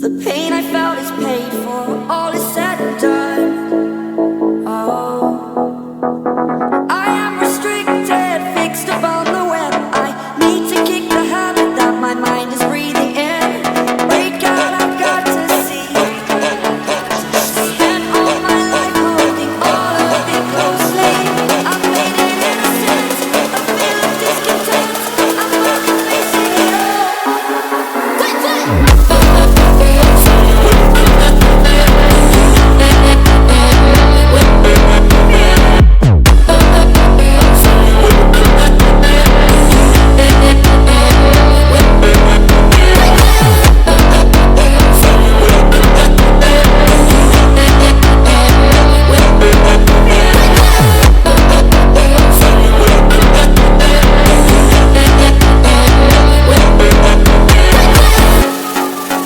The pain I felt is paid for, all is said and done. Oh, I am restricted, fixed upon the web. I need to kick the habit that my mind is breathing in. Break out, I've got to see. Spent all my life holding all of it closely. I've made it innocent, a feel of discontent. I'm finally facing it all.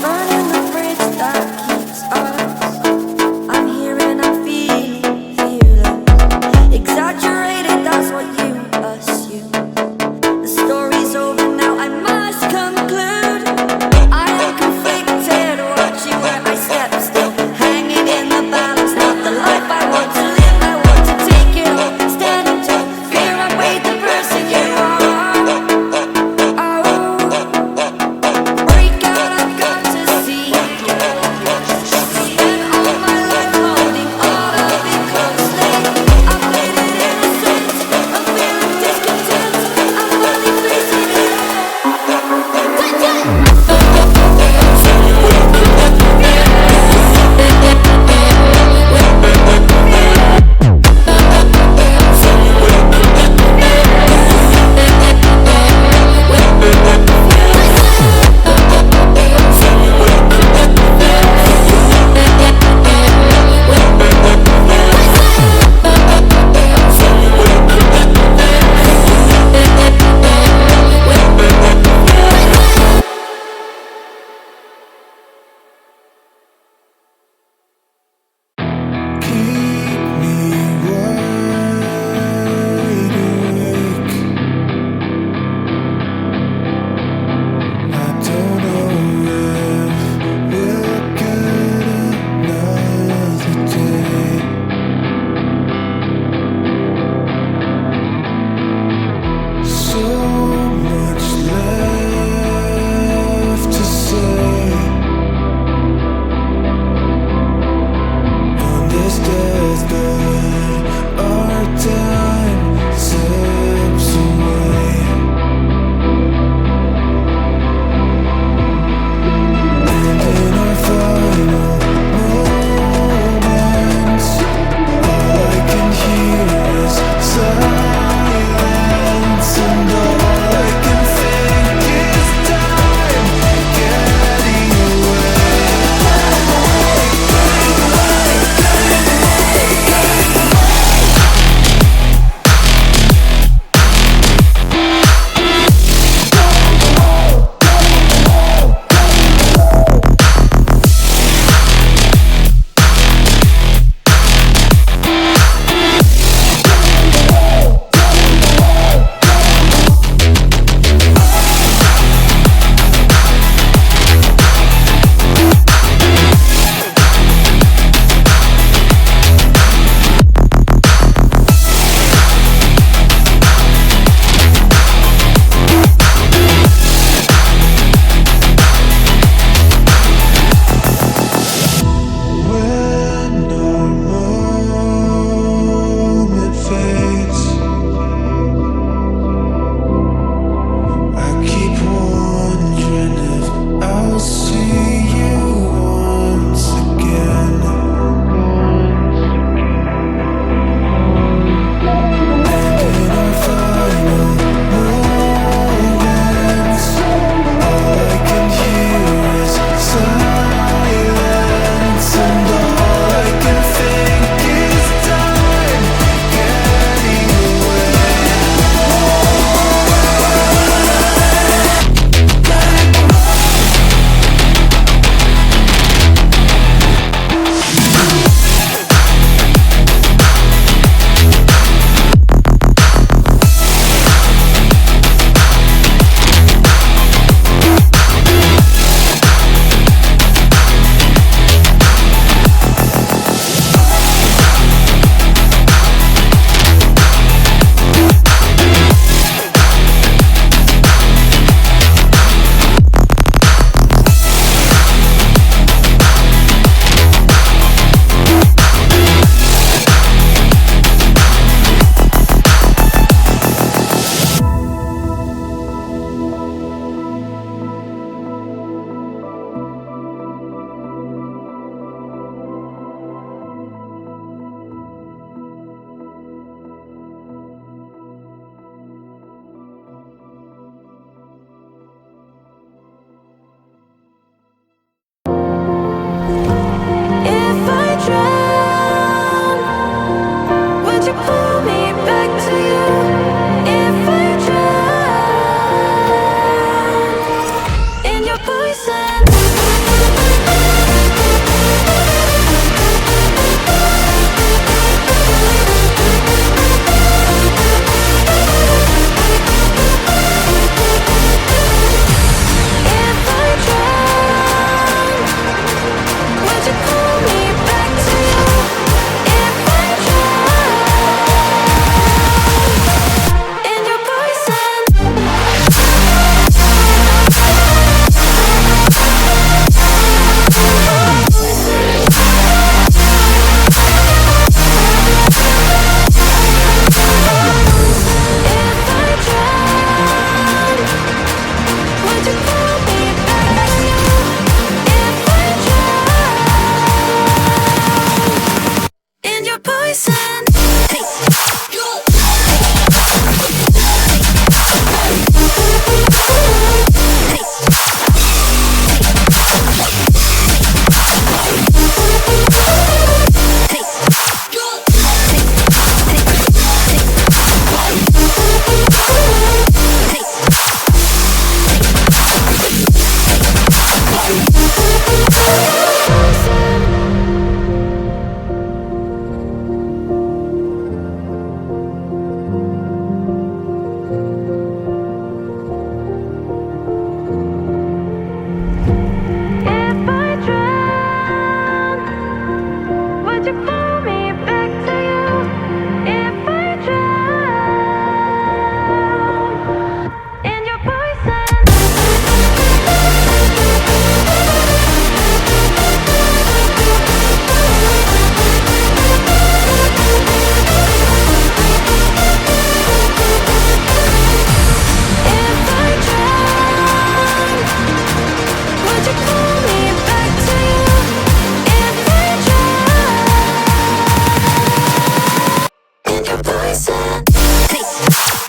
Burning the bridge that keeps us. I'm here and I'm feeling fearless. Exaggerated, that's what you assume. The story's over now, I must conclude. I am conflicted, watching where I step still. Hanging in the balance, not the life I want to live. I want to take it all, standing tall. Fear I weighed the person you are. Oh, break out, I've got to see. Spent all my life holding all of it closely. I've made it innocent, a feel of discontent. I'm finally facing it poison. Hey.